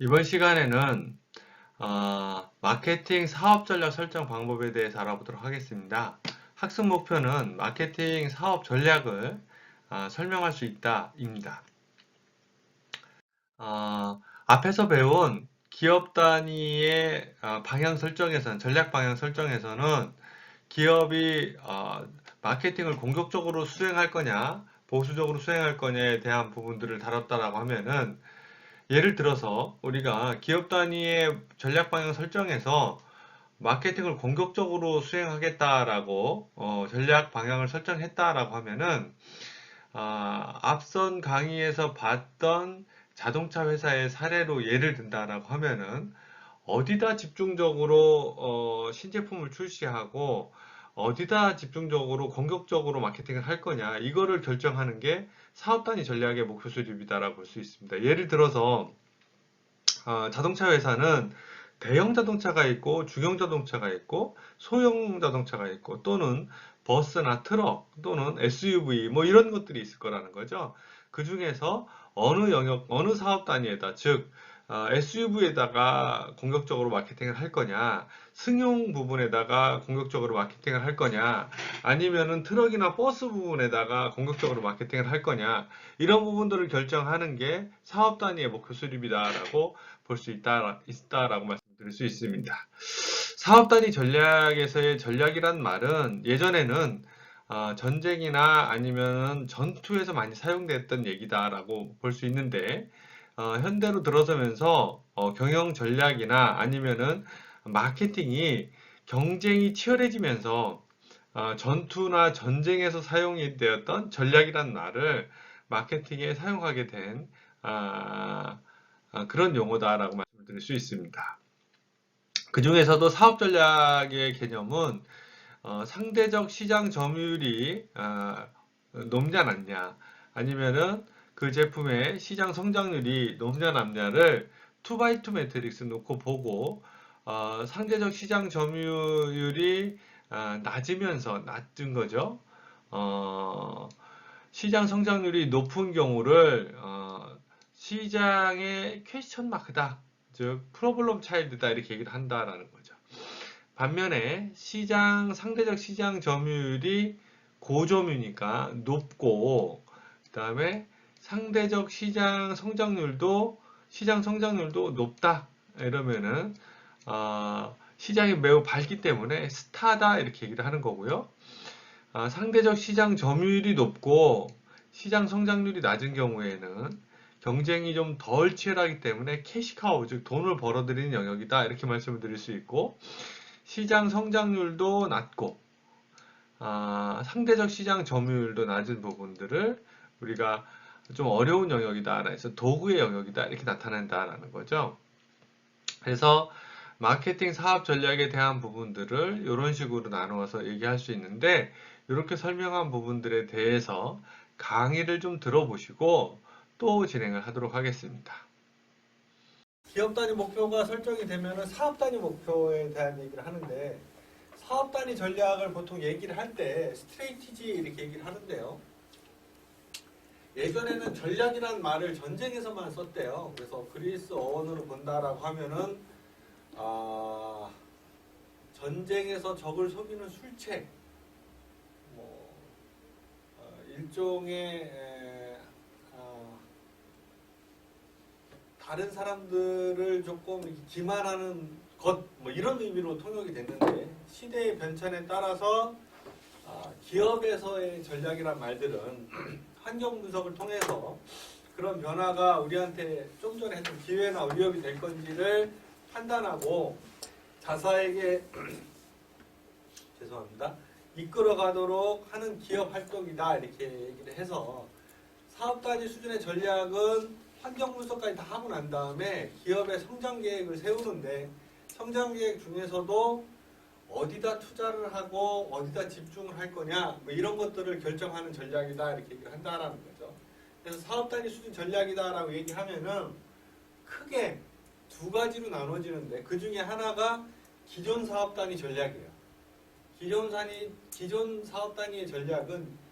이번 시간에는 마케팅 사업 전략 설정 방법에 대해서 알아보도록 하겠습니다. 학습 목표는 마케팅 사업 전략을 설명할 수 있다입니다. 앞에서 배운 기업 단위의 방향 설정에서는 전략 방향 설정에서는 기업이 마케팅을 공격적으로 수행할 거냐 보수적으로 수행할 거냐에 대한 부분들을 다뤘다라고 하면은 예를 들어서 우리가 기업 단위의 전략 방향 설정에서 마케팅을 공격적으로 수행하겠다라고 전략 방향을 설정했다라고 하면은 앞선 강의에서 봤던 자동차 회사의 사례로 예를 든다라고 하면은 어디다 집중적으로 신제품을 출시하고 어디다 집중적으로 공격적으로 마케팅을 할 거냐 이거를 결정하는 게 사업 단위 전략의 목표 수립이다라고 볼 수 있습니다. 예를 들어서 자동차 회사는 대형 자동차가 있고 중형 자동차가 있고 소형 자동차가 있고 또는 버스나 트럭 또는 SUV 뭐 이런 것들이 있을 거라는 거죠. 그 중에서 어느 영역, 어느 사업 단위에다 즉 SUV에다가 공격적으로 마케팅을 할 거냐, 승용 부분에다가 공격적으로 마케팅을 할 거냐, 아니면은 트럭이나 버스 부분에다가 공격적으로 마케팅을 할 거냐, 이런 부분들을 결정하는 게 사업 단위의 목표 수립이다라고 볼 수 있다라고 말씀드릴 수 있습니다. 사업 단위 전략에서의 전략이란 말은 예전에는 전쟁이나 아니면 전투에서 많이 사용됐던 얘기다라고 볼 수 있는데 현대로 들어서면서 경영 전략이나 아니면은 마케팅이 경쟁이 치열해지면서 전투나 전쟁에서 사용이 되었던 전략이란 말을 마케팅에 사용하게 된 그런 용어다라고 말씀드릴 수 있습니다. 그 중에서도 사업 전략의 개념은 상대적 시장 점유율이 높냐 낮냐 아니면은 그 제품의 시장 성장률이 높냐 낮냐를 2x2 매트릭스 놓고 보고 상대적 시장 점유율이 낮으면서 낮은 거죠. 시장 성장률이 높은 경우를 시장의 퀘스천 마크다. 즉 프로블럼 차일드다 이렇게 얘기를 한다라는 거죠. 반면에 상대적 시장 점유율이 고점이니까 높고 그다음에 상대적 시장 성장률도 높다. 이러면은 시장이 매우 밝기 때문에 스타다 이렇게 얘기를 하는 거고요. 상대적 시장 점유율이 높고 시장 성장률이 낮은 경우에는 경쟁이 좀 덜 치열하기 때문에 캐시카우, 즉 돈을 벌어들이는 영역이다 이렇게 말씀을 드릴 수 있고 시장 성장률도 낮고 상대적 시장 점유율도 낮은 부분들을 우리가 좀 어려운 영역이다 그래서 도구의 영역이다 이렇게 나타낸다라는 거죠. 그래서 마케팅 사업 전략에 대한 부분들을 이런 식으로 나누어서 얘기할 수 있는데 이렇게 설명한 부분들에 대해서 강의를 좀 들어보시고 또 진행을 하도록 하겠습니다. 기업 단위 목표가 설정이 되면 사업 단위 목표에 대한 얘기를 하는데 사업 단위 전략을 보통 얘기를 할 때 스트레이티지 이렇게 얘기를 하는데요. 예전에는 전략이란 말을 전쟁에서만 썼대요. 그래서 그리스 어원으로 본다라고 하면은 전쟁에서 적을 속이는 술책, 뭐 일종의 다른 사람들을 조금 기만하는 것, 뭐 이런 의미로 통역이 됐는데 시대의 변천에 따라서 기업에서의 전략이란 말들은 환경 분석을 통해서 그런 변화가 우리한테 좀 전에 했던 기회나 위협이 될 건지를 판단하고 자사에게 죄송합니다. 이끌어가도록 하는 기업 활동이다 이렇게 얘기를 해서 사업 단위 수준의 전략은 환경 분석까지 다 하고 난 다음에 기업의 성장 계획을 세우는데 성장 계획 중에서도 어디다 투자를 하고 어디다 집중을 할 거냐 뭐 이런 것들을 결정하는 전략이다 이렇게 얘기를 한다라는 거죠. 그래서 사업 단위 수준 전략이다라고 얘기하면은 크게 두 가지로 나눠지는데 그 중에 하나가 기존 사업 단위 전략이에요. 기존 사업 단위의 전략은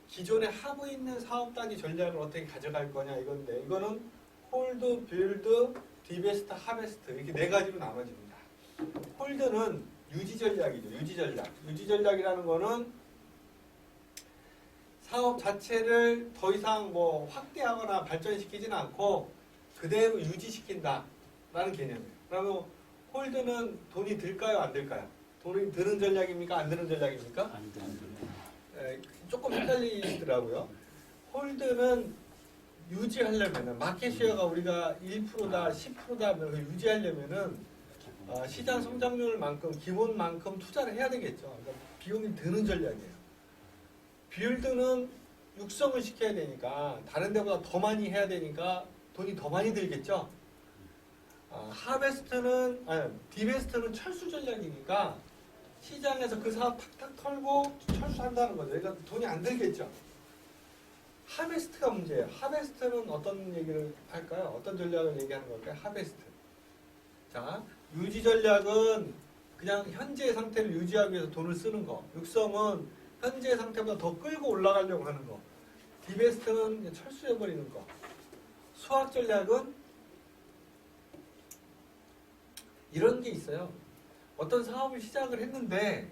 기존에 하고 있는 사업 단위 전략을 어떻게 가져갈 거냐 이건데 이거는 홀드, 빌드, 디베스트, 하베스트 이렇게 네 가지로 나눠집니다. 홀드는 유지 전략이죠. 유지 전략. 유지 전략이라는 거는 사업 자체를 더 이상 뭐 확대하거나 발전시키지는 않고 그대로 유지시킨다라는 개념이에요. 그러면 홀드는 돈이 들까요, 안 들까요? 돈이 드는 전략입니까, 안 드는 전략입니까? 안 돼. 조금 헷갈리더라고요. 홀드는 유지하려면은 마켓 쉐어가 우리가 1%다, 10%다 유지하려면은 시장 성장률만큼 기본만큼 투자를 해야 되겠죠. 그러니까 비용이 드는 전략이에요. 빌드는 육성을 시켜야 되니까 다른 데보다 더 많이 해야 되니까 돈이 더 많이 들겠죠. 디베스트는 철수 전략이니까 시장에서 그 사업 탁탁 털고 철수한다는 거죠. 그러니까 돈이 안 들겠죠. 하베스트가 문제예요. 하베스트는 어떤 얘기를 할까요? 어떤 전략을 얘기하는 걸까요? 하베스트. 자, 유지 전략은 그냥 현재의 상태를 유지하기 위해서 돈을 쓰는 거. 육성은 현재의 상태보다 더 끌고 올라가려고 하는 거. 디베스트는 철수해버리는 거. 수학 전략은 이런 게 있어요. 어떤 사업을 시작을 했는데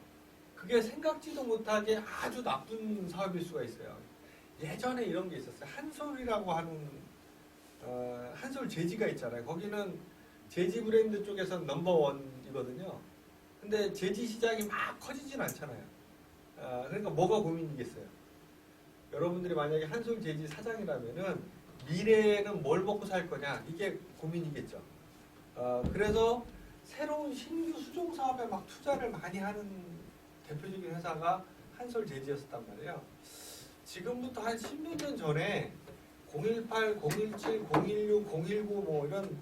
그게 생각지도 못하게 아주 나쁜 사업일 수가 있어요. 예전에 이런 게 있었어요. 한솔이라고 하는 한솔 제지가 있잖아요. 거기는 제지 브랜드 쪽에서는 넘버원이거든요. 근데 제지 시장이 막 커지진 않잖아요. 그러니까 뭐가 고민이겠어요? 여러분들이 만약에 한솔 제지 사장이라면은 미래에는 뭘 먹고 살 거냐 이게 고민이겠죠. 그래서 새로운 신규 수종 사업에 막 투자를 많이 하는 대표적인 회사가 한솔 제지였었단 말이에요. 지금부터 한 10몇 년 전에 018, 017, 016, 019 뭐 이런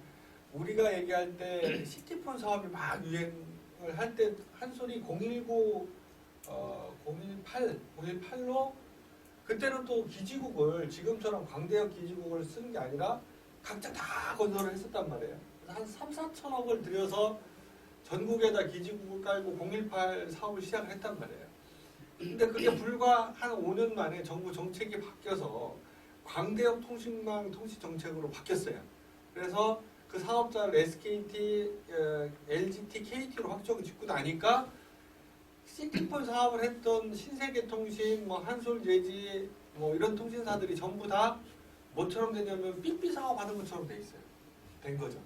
우리가 얘기할 때 시티폰 사업이 막 유행을 할 때 한솔이 019, 018로 그때는 또 기지국을 지금처럼 광대역 기지국을 쓰는 게 아니라 각자 다 건설을 했었단 말이에요. 한 3, 4천억을 들여서 전국에다 기지국을 깔고 018 사업을 시작을 했단 말이에요. 근데 그게 불과 한 5년 만에 정부 정책이 바뀌어서 광대역 통신망 통신 정책으로 바뀌었어요. 그래서 그 사업자를 SKT, LGT, KT로 확정 짓고 나니까 시티폰 사업을 했던 신세계통신, 뭐 한솔제지, 뭐 이런 통신사들이 전부 다 뭐처럼 되냐면 삐삐 사업 하는 것처럼 돼 있어요. 된 거죠.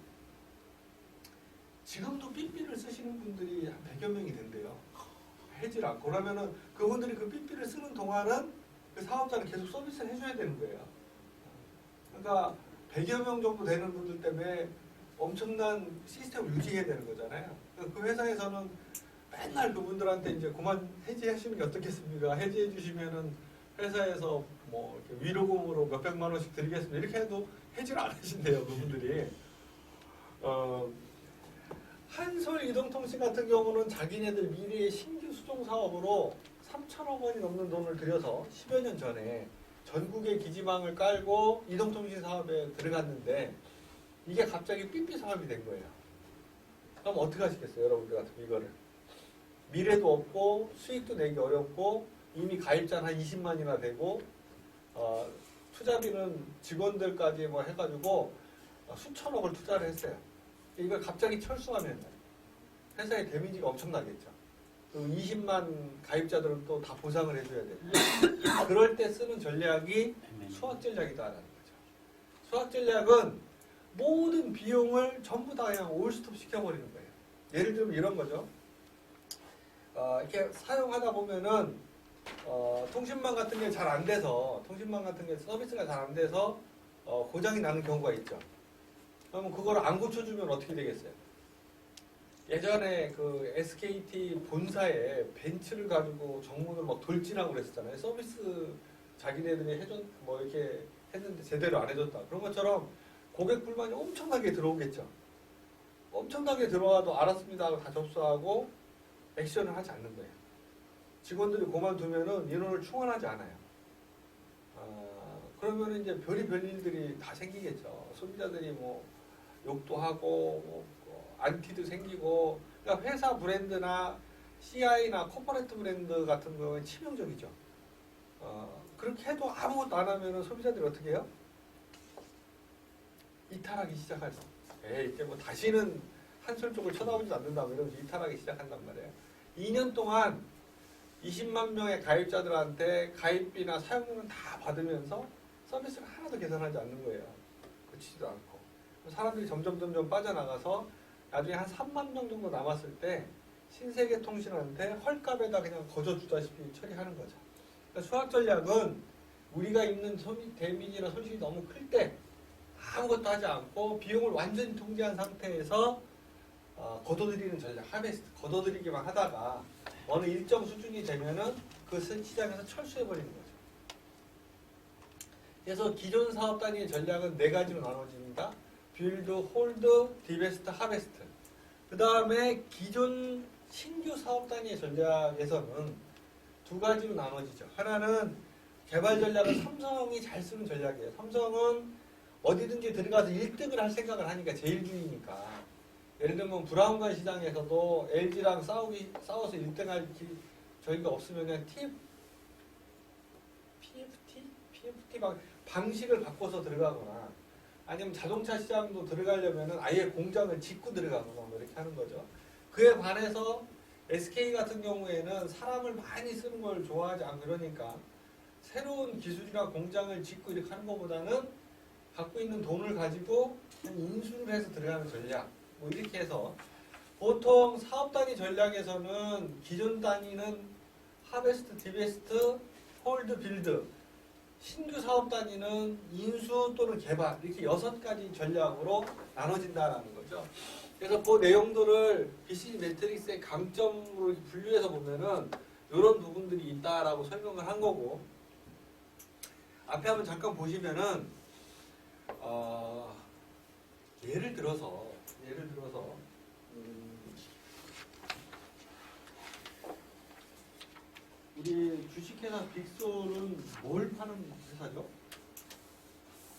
지금도 삐삐를 쓰시는 분들이 한 100여 명이 된대요. 해질 않고. 그러면은 그분들이 그 삐삐를 쓰는 동안은 그 사업자는 계속 서비스를 해줘야 되는 거예요. 그러니까 100여 명 정도 되는 분들 때문에 엄청난 시스템을 유지해야 되는 거잖아요. 그 회사에서는 맨날 그분들한테 이제 그만 해지하시는 게 어떻겠습니까? 해지해 주시면은 회사에서 뭐 이렇게 위로금으로 몇백만 원씩 드리겠습니다. 이렇게 해도 해지를 안 하신대요, 그분들이. 한솔 이동통신 같은 경우는 자기네들 미래의 신규 수종 사업으로 3천억 원이 넘는 돈을 들여서 10여 년 전에 전국의 기지망을 깔고 이동통신 사업에 들어갔는데 이게 갑자기 삐삐 사업이 된 거예요. 그럼 어떻게 하시겠어요, 여러분들 같으면 이거를? 미래도 없고 수익도 내기 어렵고 이미 가입자는 한 20만이나 되고 투자비는 직원들까지 뭐 해가지고 수천억을 투자를 했어요. 이걸 갑자기 철수하면 회사의 데미지가 엄청나겠죠. 그리고 20만 가입자들은 또 다 보상을 해줘야 돼요. 그럴 때 쓰는 전략이 수학 전략이다라는 거죠. 수학 전략은 모든 비용을 전부 다 그냥 올스톱 시켜버리는 거예요. 예를 들면 이런 거죠. 이렇게 사용하다 보면은 통신망 같은 게 잘 안 돼서 통신망 같은 게 서비스가 잘 안 돼서 고장이 나는 경우가 있죠. 그러면 그걸 안 고쳐주면 어떻게 되겠어요? 예전에 그 SKT 본사에 벤츠를 가지고 정문을 막 돌진하고 그랬었잖아요. 서비스 자기네들이 해줬 뭐 이렇게 했는데 제대로 안 해줬다. 그런 것처럼 고객 불만이 엄청나게 들어오겠죠. 엄청나게 들어와도 알았습니다 하고 다 접수하고 액션을 하지 않는 거예요. 직원들이 그만두면은 인원을 충원하지 않아요. 그러면 이제 별일들이 다 생기겠죠. 소비자들이 뭐 욕도 하고 뭐 안티도 생기고. 그러니까 회사 브랜드나 CI나 코퍼레이트 브랜드 같은 경우는 치명적이죠. 그렇게 해도 아무것도 안 하면은 소비자들이 어떻게 해요? 이탈하기 시작하죠. 이제 뭐 다시는 한솔 쪽을 쳐다보지도 않는다 뭐 이러면서 이탈하기 시작한단 말이에요. 2년 동안 20만 명의 가입자들한테 가입비나 사용료는 다 받으면서 서비스를 하나도 개선하지 않는 거예요. 고치지도 않고. 사람들이 점점 빠져나가서 나중에 한 3만 명 정도 남았을 때 신세계통신한테 헐값에다 그냥 거저주다시피 처리하는 거죠. 그러니까 수학 전략은 우리가 입는 데미지나 손실이 너무 클 때 아무것도 하지 않고 비용을 완전히 통제한 상태에서 걷어들이는 전략, 하베스트, 걷어들이기만 하다가 어느 일정 수준이 되면은 그 시장에서 철수해버리는 거죠. 그래서 기존 사업 단위의 전략은 4가지로 나눠집니다. 빌드, 홀드, 디베스트, 하베스트. 그 다음에 기존 신규 사업 단위의 전략에서는 2가지로 나눠지죠. 하나는 개발 전략은 삼성이 잘 쓰는 전략이에요. 삼성은 어디든지 들어가서 1등을 할 생각을 하니까 제일주의니까. 예를 들면 브라운관 시장에서도 LG랑 싸워서 1등할 저희가 없으면 그냥 PFT 방식을 바꿔서 들어가거나 아니면 자동차 시장도 들어가려면 아예 공장을 짓고 들어가거나 뭐 이렇게 하는 거죠. 그에 반해서 SK 같은 경우에는 사람을 많이 쓰는 걸 좋아하지 않고 그러니까 새로운 기술이나 공장을 짓고 이렇게 하는 것보다는 갖고 있는 돈을 가지고 인수를 해서 들어가는 전략 뭐 이렇게 해서 보통 사업 단위 전략에서는 기존 단위는 하베스트, 디베스트, 홀드, 빌드 신규 사업 단위는 인수 또는 개발 이렇게 6가지 전략으로 나눠진다라는 거죠. 그래서 그 내용들을 BCG 매트릭스의 강점으로 분류해서 보면은 이런 부분들이 있다라고 설명을 한 거고 앞에 한번 잠깐 보시면은 예를 들어서 우리 주식회사 빅솔은 뭘 파는 회사죠?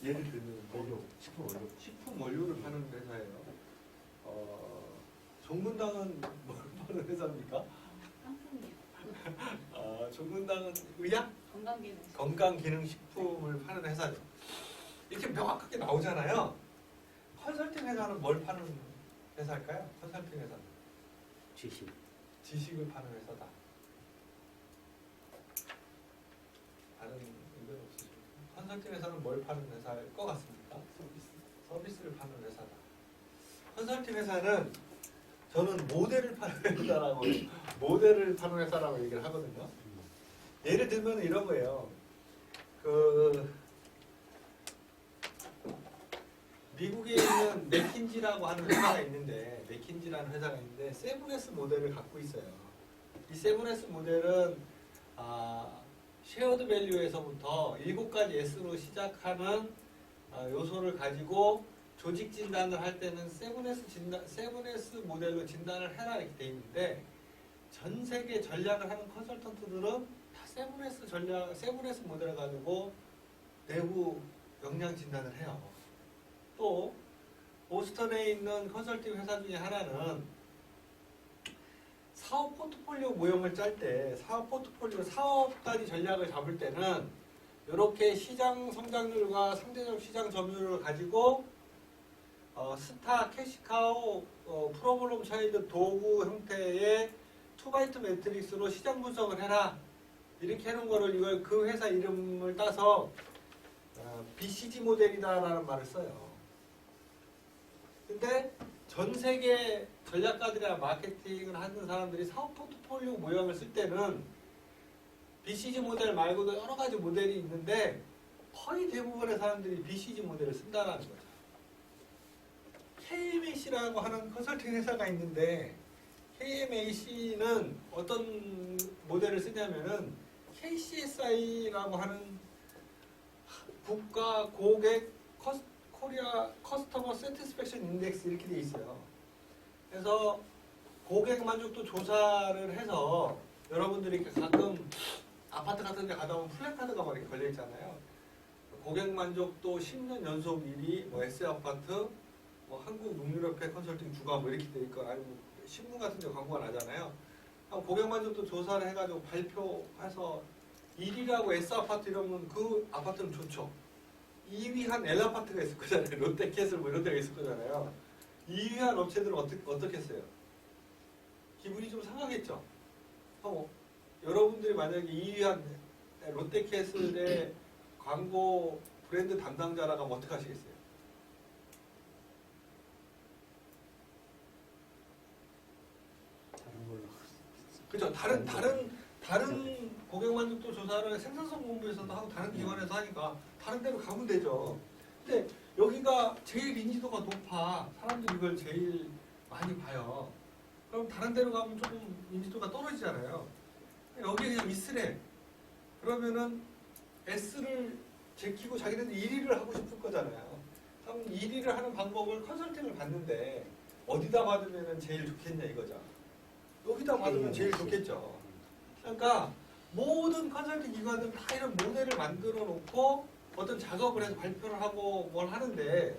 예를 들면 원료, 식품 원료를 파는 회사예요. 종문당은 뭘 파는 회사입니까? 상품이요. 종문당은 의약? 건강기능. 건강기능식품을 파는 회사죠. 이렇게 명확하게 나오잖아요. 컨설팅 회사는 뭘 파는 회사일까요? 컨설팅 회사는 지식을 파는 회사다. 다른 의견 없으십니까? 컨설팅 회사는 뭘 파는 회사일 것 같습니까? 서비스를 파는 회사다. 컨설팅 회사는 저는 모델을 파는 회사라고 얘기를 하거든요. 예를 들면 이런 거예요. 미국에 있는 맥킨지라고 하는 회사가 있는데 세븐S 모델을 갖고 있어요. 이 세븐S 모델은 쉐어드 밸류에서부터 7가지 S로 시작하는 요소를 가지고 조직 진단을 할 때는 세븐S 모델로 진단을 해라 이렇게 돼 있는데 전 세계 전략을 하는 컨설턴트들은 다 세븐S 모델을 가지고 내부 역량 진단을 해요. 또 보스턴에 있는 컨설팅 회사 중에 하나는 사업 포트폴리오 모형을 짤 때 사업 단위 전략을 잡을 때는 이렇게 시장 성장률과 상대적 시장 점유율을 가지고 스타, 캐시카우, 프로블럼 차일드 도구 형태의 2x2 매트릭스로 시장 분석을 해라 이렇게 하는 거를 이걸 그 회사 이름을 따서 BCG 모델이다라는 말을 써요. 근데 전 세계 전략가들이나 마케팅을 하는 사람들이 사업 포트폴리오 모형을 쓸 때는 BCG 모델 말고도 여러 가지 모델이 있는데 거의 대부분의 사람들이 BCG 모델을 쓴다는 거죠. KMAC라고 하는 컨설팅 회사가 있는데 KMAC는 어떤 모델을 쓰냐면은 KCSI라고 하는 국가 고객 코리아 커스터머 세티스팩션 인덱스 이렇게 돼 있어요. 그래서 고객 만족도 조사를 해서 여러분들이 가끔 아파트 같은 데 가다 보면 플래카드가 막 이렇게 걸려 있잖아요. 고객 만족도 10년 연속 1위, 뭐 S아파트, 뭐 한국농유럽회 컨설팅 주가 뭐 이렇게 돼 있고 아니면 신문 같은 데 광고가 나잖아요. 고객 만족도 조사를 해가지고 발표해서 1위라고 S아파트 이러면 그 아파트는 좋죠. 2위 한 L아파트가 있을 거잖아요. 롯데캐슬 뭐 이런 데가 있을 거잖아요. 2위한 업체들은 어떻게 했어요? 기분이 좀 상하겠죠. 여러분들이 만약에 2위한 롯데캐슬의 광고 브랜드 담당자라고 하면 어떻게 하시겠어요? 다른 걸로. 그죠? 다른 고객 만족도 조사를 생산성 본부에서도 하고 다른 기관에서 하니까 다른 데로 가면 되죠. 근데 여기가 제일 인지도가 높아. 사람들이 이걸 제일 많이 봐요. 그럼 다른 데로 가면 조금 인지도가 떨어지잖아요. 여기 그냥 있으래. 그러면은 S를 제키고 자기네들 1위를 하고 싶을 거잖아요. 그럼 1위를 하는 방법을 컨설팅을 받는데 어디다 받으면 제일 좋겠냐 이거죠. 여기다 받으면 제일 좋겠죠. 그러니까 모든 컨설팅 기관들은 다 이런 모델을 만들어 놓고 어떤 작업을 해서 발표를 하고 뭘 하는데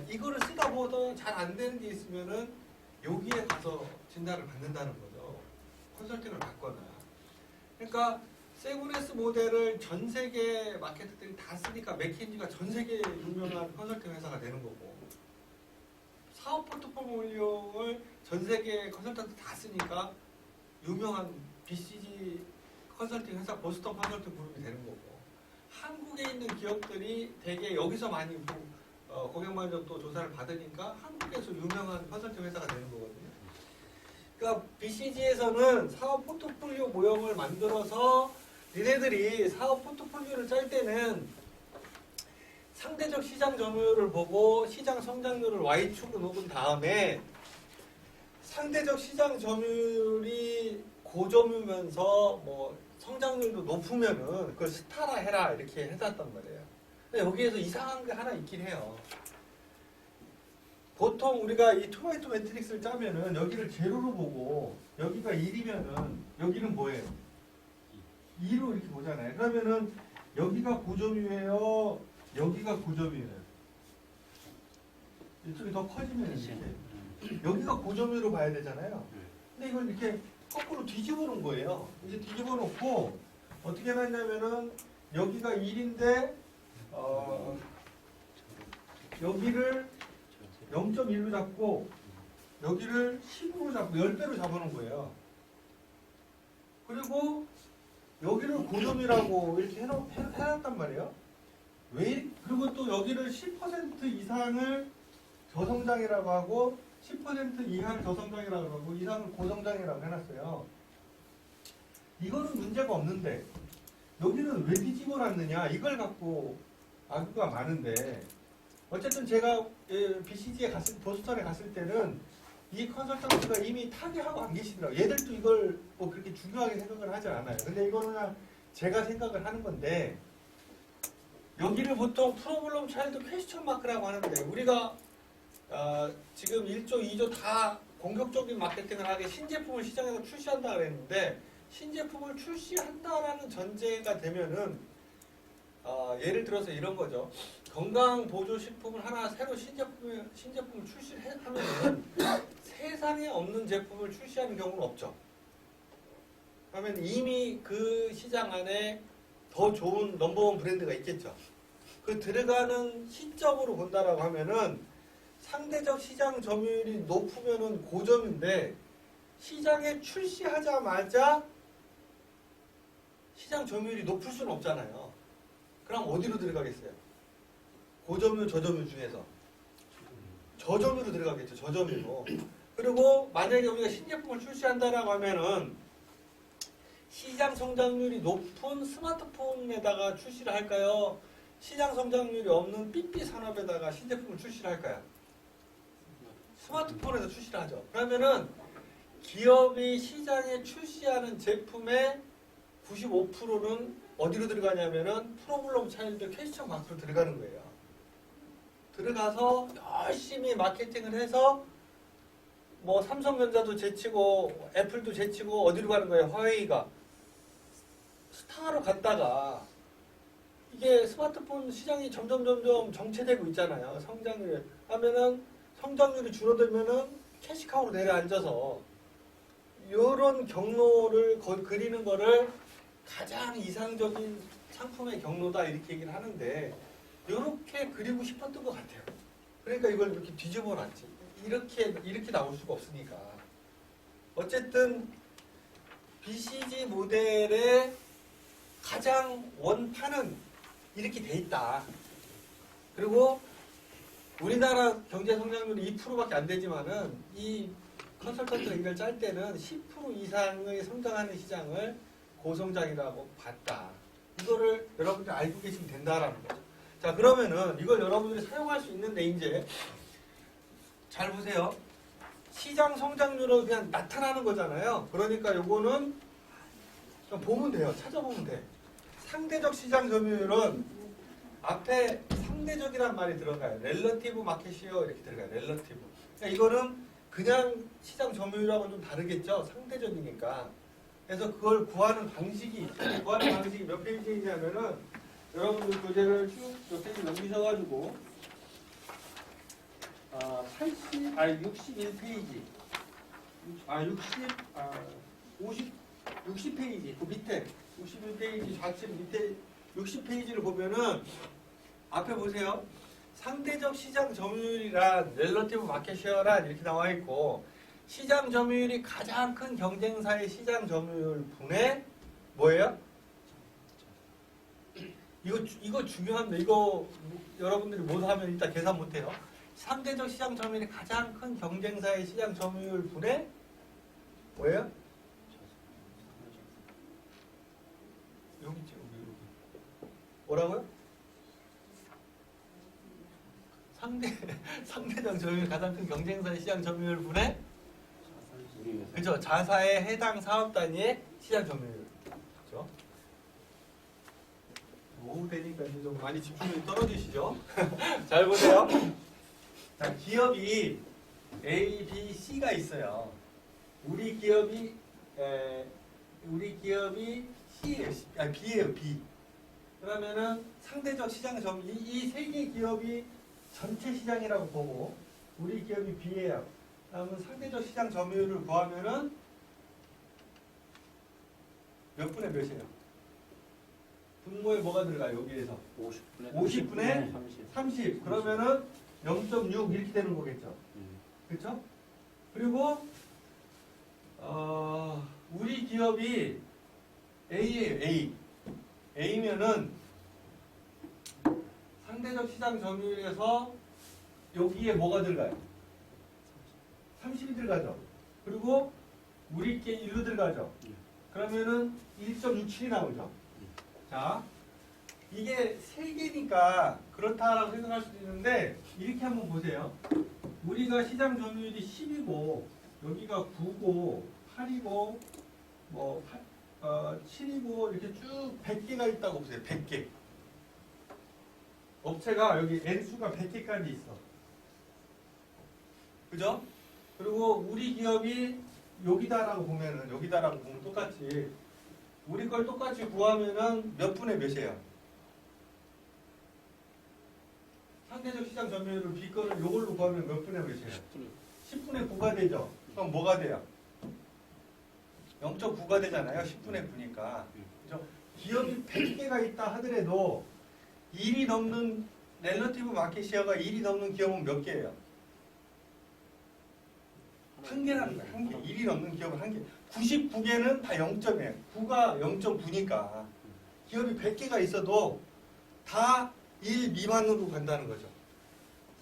이거를 쓰다 보다 잘 안 되는 게 있으면은 여기에 가서 진단을 받는다는 거죠. 컨설팅을 받거나. 그러니까 세븐S 모델을 전 세계 마케터들이 다 쓰니까 맥킨지가 전 세계 유명한 컨설팅 회사가 되는 거고, 사업 포트폴리오를 전 세계 컨설턴트 다 쓰니까 유명한 BCG 컨설팅 회사 보스턴 컨설팅 그룹이 되는 거고, 한국에 있는 기업들이 되게 여기서 많이 고객 만족도 조사를 받으니까 한국에서 유명한 컨설팅 회사가 되는 거거든요. 그러니까 BCG에서는 사업 포트폴리오 모형을 만들어서 니네들이 사업 포트폴리오를 짤 때는 상대적 시장 점유율을 보고 시장 성장률을 Y축으로 놓은 다음에 상대적 시장 점유율이 고점이면서 뭐 성장률도 높으면은 그걸 스타라 해라 이렇게 해놨단 말이에요. 근데 여기에서 이상한 게 하나 있긴 해요. 보통 우리가 이 토마토 매트릭스를 짜면은 여기를 제로로 보고 여기가 1이면은 여기는 뭐예요? 2로 이렇게 보잖아요. 그러면은 여기가 9점이에요. 여기가 9점이에요. 이쪽이 더 커지면 이렇게 여기가 9점으로 봐야 되잖아요. 근데 이걸 이렇게 거꾸로 뒤집어 놓은 거예요. 이제 뒤집어 놓고 어떻게 해놨냐면은 여기가 1인데 여기를 0.1로 잡고 여기를 10으로 잡고 10배로 잡아놓은 거예요. 그리고 여기를 9점이라고 이렇게 해놨단 말이에요. 왜? 그리고 또 여기를 10% 이상을 저성장이라고 하고 10% 이하를 저성장이라고 하고 이상을 고성장이라고 해놨어요. 이거는 문제가 없는데 여기는 왜 뒤집어 놨느냐 이걸 갖고 아구가 많은데, 어쨌든 제가 BCG에 보스턴에 갔을 때는 이 컨설턴트가 이미 타개하고 안 계시더라고요. 얘들도 이걸 뭐 그렇게 중요하게 생각을 하지 않아요. 근데 이거는 그냥 제가 생각을 하는 건데, 여기를 보통 프로블럼 차일드 퀘스천 마크라고 하는데, 우리가 지금 1조, 2조 다 공격적인 마케팅을 하게 신제품을 시장에서 출시한다 그랬는데, 신제품을 출시한다라는 전제가 되면은 예를 들어서 이런 거죠. 건강보조식품을 하나 새로 신제품을 출시하면 세상에 없는 제품을 출시하는 경우는 없죠. 그러면 이미 그 시장 안에 더 좋은 넘버원 브랜드가 있겠죠. 그 들어가는 시점으로 본다라고 하면은 상대적 시장 점유율이 높으면은 고점인데, 시장에 출시하자마자 시장 점유율이 높을 수는 없잖아요. 그럼 어디로 들어가겠어요? 고점유, 저점유 중에서 저점유로 들어가겠죠. 저점유로. 그리고 만약에 우리가 신제품을 출시한다라고 하면은 시장 성장률이 높은 스마트폰에다가 출시를 할까요? 시장 성장률이 없는 삐삐 산업에다가 신제품을 출시를 할까요? 스마트폰에서 출시를 하죠. 그러면은 기업이 시장에 출시하는 제품의 95%는 어디로 들어가냐면은 프로블럼 차일드 퀘스천 마크로 들어가는 거예요. 들어가서 열심히 마케팅을 해서 뭐 삼성전자도 제치고 애플도 제치고 어디로 가는 거예요? 화웨이가 스타로 갔다가 이게 스마트폰 시장이 점점 정체되고 있잖아요. 성장률 하면은 성장률이 줄어들면은 캐시카우로 내려앉아서 이런 경로를 그리는 거를 가장 이상적인 상품의 경로다 이렇게 얘기를 하는데, 이렇게 그리고 싶었던 것 같아요. 그러니까 이걸 이렇게 뒤집어 놨지. 이렇게 나올 수가 없으니까. 어쨌든 BCG 모델의 가장 원판은 이렇게 돼 있다. 그리고 우리나라 경제 성장률이 2%밖에 안 되지만은 이 컨설턴트가 이걸 짤 때는 10% 이상의 성장하는 시장을 고성장이라고 봤다. 이거를 여러분들이 알고 계시면 된다라는 거죠. 자, 그러면은 이걸 여러분들이 사용할 수 있는데 이제 잘 보세요. 시장 성장률은 그냥 나타나는 거잖아요. 그러니까 요거는 그냥 보면 돼요. 찾아보면 돼. 상대적 시장 점유율은 앞에 상대적이란 말이 들어가요. 렐러티브 마켓 시어 이렇게 들어가요. 렐러티브. 그러니까 이거는 그냥 시장 점유율하고는 좀 다르겠죠. 상대적이니까. 그래서 그걸 구하는 방식이 구하는 방식이 몇 페이지이냐면은 여러분들 교재를 쭉 몇 페이지 넘기셔가지고 61페이지 60페이지 그 밑에 61페이지 좌측 밑에 60페이지를 보면은 앞에 보세요. 상대적 시장 점유율이란 렐러티브 마켓 쉐어란 이렇게 나와 있고 시장 점유율이 가장 큰 경쟁사의 시장 점유율 분의 뭐예요? 이거 중요합니다. 이거 여러분들이 못 하면 이따 계산 못 해요. 상대적 시장 점유율이 가장 큰 경쟁사의 시장 점유율 분의 뭐예요? 여기 있죠. 여기. 뭐라고요? 상대적 점유율 가장 큰 경쟁사의 시장 점유율 분의 그죠? 자사의 해당 사업 단위의 시장 점유율. 그죠? 오후 되니까 이제 좀 많이 집중력이 떨어지시죠? 잘 보세요. 자, 기업이 A, B, C가 있어요. 우리 기업이 C예요. 아니 B예요. B. 그러면은 상대적 시장 점유 이 세 개 기업이 전체 시장이라고 보고 우리 기업이 B예요. 그러면 상대적 시장 점유율을 구하면은 몇 분의 몇이에요? 분모에 뭐가 들어가요? 여기에서 50분의 30. 그러면은 0.6 이렇게 되는 거겠죠. 그렇죠? 그리고 우리 기업이 A예요. A. A면은 상대적 시장 점유율에서 여기에 뭐가 들어가요? 30이 들어가죠. 그리고 우리 게 1로 들어가죠. 그러면은 1.67이 나오죠. 자, 이게 3개니까 그렇다라고 생각할 수도 있는데 이렇게 한번 보세요. 우리가 시장 점유율이 10이고 여기가 9고 8이고 뭐 7이고 이렇게 쭉 100개가 있다고 보세요. 100개. 업체가 여기 N수가 100개까지 있어. 그죠? 그리고 우리 기업이 여기다라고 보면 똑같이 우리 걸 똑같이 구하면은 몇 분의 몇이에요? 상대적 시장 점유율을 B 거를 요걸로 구하면 몇 분의 몇이에요? 10분의 9가 되죠. 그럼 뭐가 돼요? 0.9가 되잖아요. 10분의 9니까. 그죠? 기업이 100개가 있다 하더라도 1이 넘는 렐러티브 마켓 시어가 1이 넘는 기업은 몇 개예요? 한 개라는 거예요. 한 개. 1이 넘는 기업은 한 개. 99개는 다 0점이에요. 9가 0.9니까 기업이 100개가 있어도 다 1 미만으로 간다는 거죠.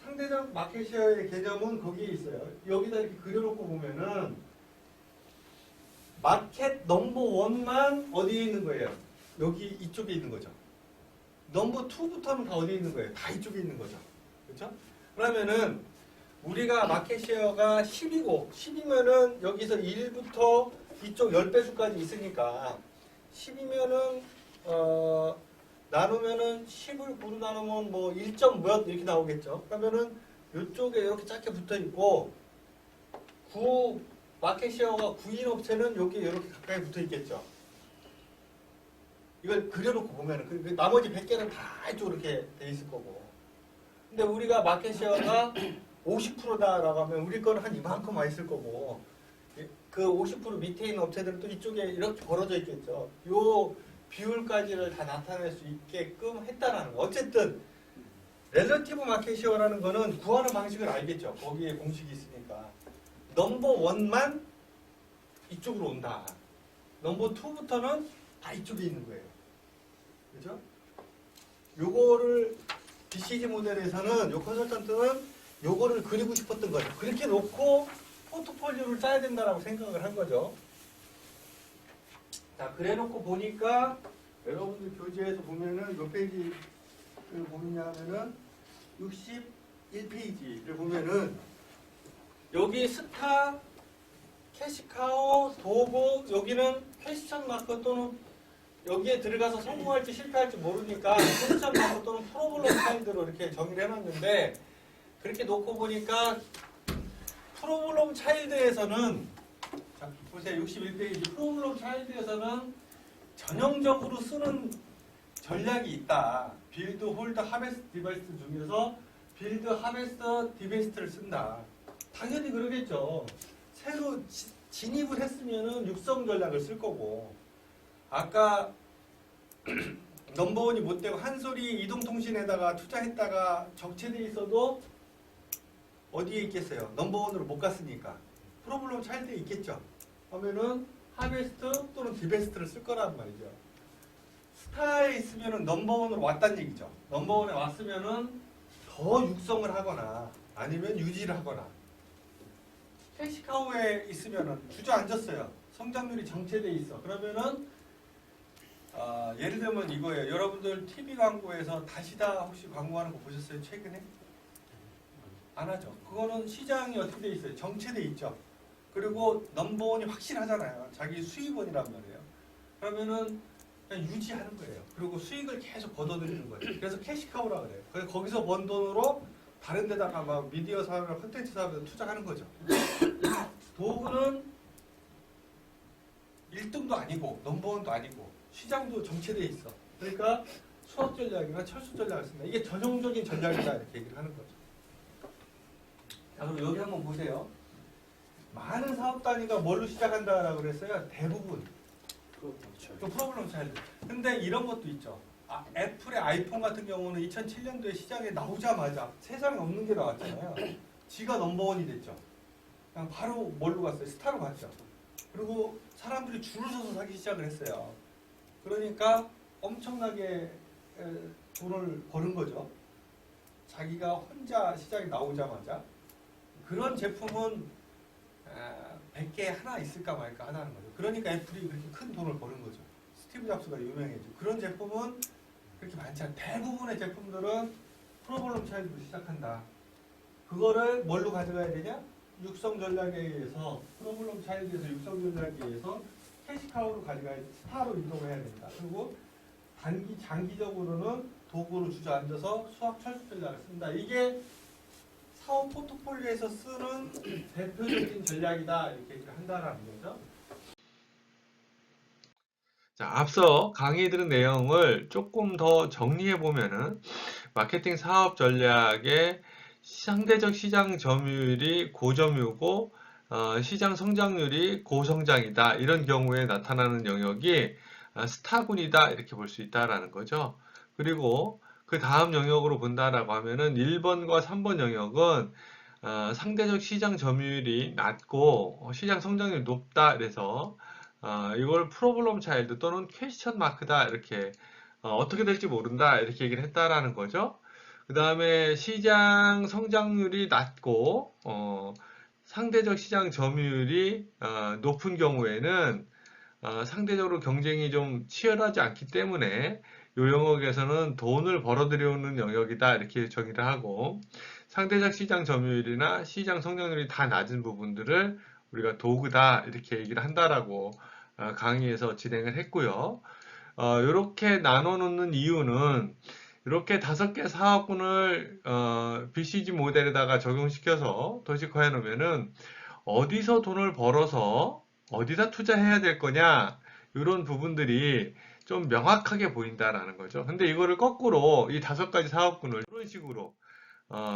상대적 마켓시어의 개념은 거기에 있어요. 여기다 이렇게 그려놓고 보면은 마켓 넘버 1만 어디에 있는 거예요? 여기 이쪽에 있는 거죠. 넘버 2부터는 다 어디에 있는 거예요? 다 이쪽에 있는 거죠. 그렇죠? 그러면은 우리가 마켓시어가 10이고 10이면은 여기서 1부터 이쪽 10배수까지 있으니까 10이면은 나누면은 10을 9로 나누면 뭐 1점 몇 이렇게 나오겠죠. 그러면은 이쪽에 이렇게 짧게 붙어 있고 9 마켓시어가 9인 업체는 여기 이렇게 가까이 붙어 있겠죠. 이걸 그려놓고 보면은 그 나머지 100개는 다 이쪽으로 이렇게 돼 있을 거고. 근데 우리가 마켓시어가 50%다라고 하면 우리 거는 한 이만큼 와 있을 거고 그 50% 밑에 있는 업체들은 또 이쪽에 이렇게 벌어져 있겠죠. 요 비율까지를 다 나타낼 수 있게끔 했다라는 거. 어쨌든 렐러티브 마켓 쉐어라는 거는 구하는 방식을 알겠죠. 거기에 공식이 있으니까. 넘버 원만 이쪽으로 온다. 넘버 투부터는 다 이쪽에 있는 거예요. 그죠? 요거를 BCG 모델에서는 요 컨설턴트는 요거를 그리고 싶었던 거죠. 그렇게 놓고 포트폴리오를 짜야 된다라고 생각을 한 거죠. 자, 그래 놓고 보니까 여러분들 교재에서 보면은 몇 페이지를 보느냐면은 61페이지를 보면은 여기 스타, 캐시카우, 도구, 여기는 퀘스천 마크 또는 여기에 들어가서 성공할지 실패할지 모르니까 퀘스천 마크 또는 프로블럼 차일드로 이렇게 정의를 해놨는데 그렇게 놓고 보니까 프로블럼 차일드에서는 자, 보세요. 61페이지 프로블럼 차일드에서는 전형적으로 쓰는 전략이 있다. 빌드, 홀드, 하베스트, 디베스트 중에서 빌드, 하베스트, 디베스트를 쓴다. 당연히 그러겠죠. 새로 진입을 했으면은 육성 전략을 쓸 거고 아까 넘버원이 못 되고 한솔이 이동통신에다가 투자했다가 적체돼 있어도 어디에 있겠어요? 넘버원으로 못 갔으니까 프로블럼 차일드에 있겠죠. 하면은 하베스트 또는 디베스트를 쓸 거란 말이죠. 스타에 있으면은 넘버원으로 왔다는 얘기죠. 넘버원에 왔으면은 더 육성을 하거나 아니면 유지를 하거나. 캐시카우에 있으면은 주저앉았어요. 성장률이 정체돼 있어. 그러면은 예를 들면 이거예요. 여러분들 TV 광고에서 다시다 혹시 광고하는 거 보셨어요? 최근에? 안 하죠. 그거는 시장이 어떻게 돼 있어요? 정체돼 있죠. 그리고 넘버원이 확실하잖아요. 자기 수익원이란 말이에요. 그러면은 그냥 유지하는 거예요. 그리고 수익을 계속 걷어들이는 거예요. 그래서 캐시카우라 그래요. 그래서 거기서 번 돈으로 다른 데다가 막 미디어 사업이나 콘텐츠 사업에 투자하는 거죠. 도구는 1등도 아니고 넘버원도 아니고 시장도 정체돼 있어. 그러니까 수학 전략이나 철수 전략을 쓴다. 이게 전형적인 전략이다 이렇게 얘기를 하는 거죠. 자, 그럼 여기 한번 보세요. 많은 사업 단위가 뭘로 시작한다라고 그랬어요? 대부분. 그 프로블럼 차일드. 근데 이런 것도 있죠. 애플의 아이폰 같은 경우는 2007년도에 시장에 나오자마자 세상에 없는 게 나왔잖아요. 지가 넘버원이 됐죠. 그냥 바로 뭘로 갔어요? 스타로 갔죠. 그리고 사람들이 줄을 서서 사기 시작을 했어요. 그러니까 엄청나게 돈을 버는 거죠. 자기가 혼자 시장에 나오자마자. 그런 제품은 100개 하나 있을까 말까 하다는 거죠. 그러니까 애플이 그렇게 큰 돈을 버는 거죠. 스티브 잡스가 유명해지고. 그런 제품은 그렇게 많지 않아요. 대부분의 제품들은 프로블럼 차일드로 시작한다. 그거를 뭘로 가져가야 되냐? 육성 전략에 의해서 프로블럼 차일드에서 육성 전략에 의해서 캐시카우로 가져가야 스타로 이동해야 된다. 그리고 장기적으로는 도구로 주저앉아서 수학 철수 전략을 쓴다. 이게 사업 포트폴리오에서 쓰는 대표적인 전략이다. 이렇게 얘기를 한다라는 거죠. 자, 앞서 강의 들은 내용을 조금 더 정리해 보면은 마케팅 사업 전략의 상대적 시장 점유율이 고점유고 시장 성장률이 고성장이다. 이런 경우에 나타나는 영역이 스타군이다. 이렇게 볼 수 있다라는 거죠. 그리고 그 다음 영역으로 본다라고 하면은 1번과 3번 영역은 상대적 시장 점유율이 낮고 시장 성장률이 높다. 그래서 이걸 프로블럼 차일드 또는 퀘스천 마크다. 이렇게 어떻게 될지 모른다. 이렇게 얘기를 했다라는 거죠. 그 다음에 시장 성장률이 낮고 상대적 시장 점유율이 높은 경우에는 상대적으로 경쟁이 좀 치열하지 않기 때문에 이 영역에서는 돈을 벌어들여오는 영역이다 이렇게 정의를 하고 상대적 시장 점유율이나 시장 성장률이 다 낮은 부분들을 우리가 도구다 이렇게 얘기를 한다라고 강의에서 진행을 했고요. 이렇게 나눠 놓는 이유는 이렇게 5개 사업군을 BCG 모델에다가 적용시켜서 도식화해 놓으면은 어디서 돈을 벌어서 어디다 투자해야 될 거냐 이런 부분들이 좀 명확하게 보인다라는 거죠. 근데 이거를 거꾸로 이 5가지 사업군을 이런 식으로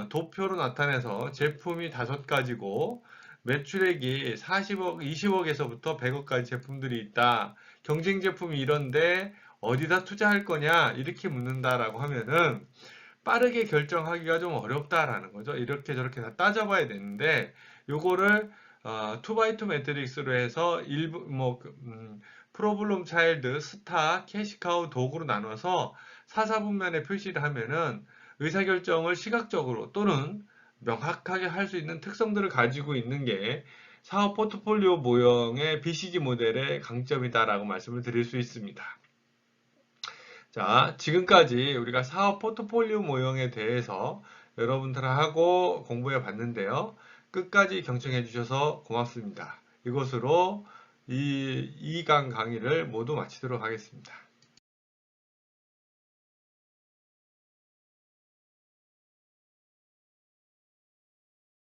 도표로 나타내서 제품이 5가지고 매출액이 40억, 20억에서부터 100억까지 제품들이 있다. 경쟁 제품이 이런데 어디다 투자할 거냐 이렇게 묻는다라고 하면은 빠르게 결정하기가 좀 어렵다라는 거죠. 이렇게 저렇게 다 따져봐야 되는데 요거를 2x2 매트릭스로 해서 프로블럼 차일드, 스타, 캐시카우, 도구로 나눠서 사사분면에 표시를 하면은 의사결정을 시각적으로 또는 명확하게 할 수 있는 특성들을 가지고 있는 게 사업 포트폴리오 모형의 BCG 모델의 강점이다라고 말씀을 드릴 수 있습니다. 자, 지금까지 우리가 사업 포트폴리오 모형에 대해서 여러분들하고 공부해 봤는데요. 끝까지 경청해 주셔서 고맙습니다. 이것으로 이 2강 강의를 모두 마치도록 하겠습니다.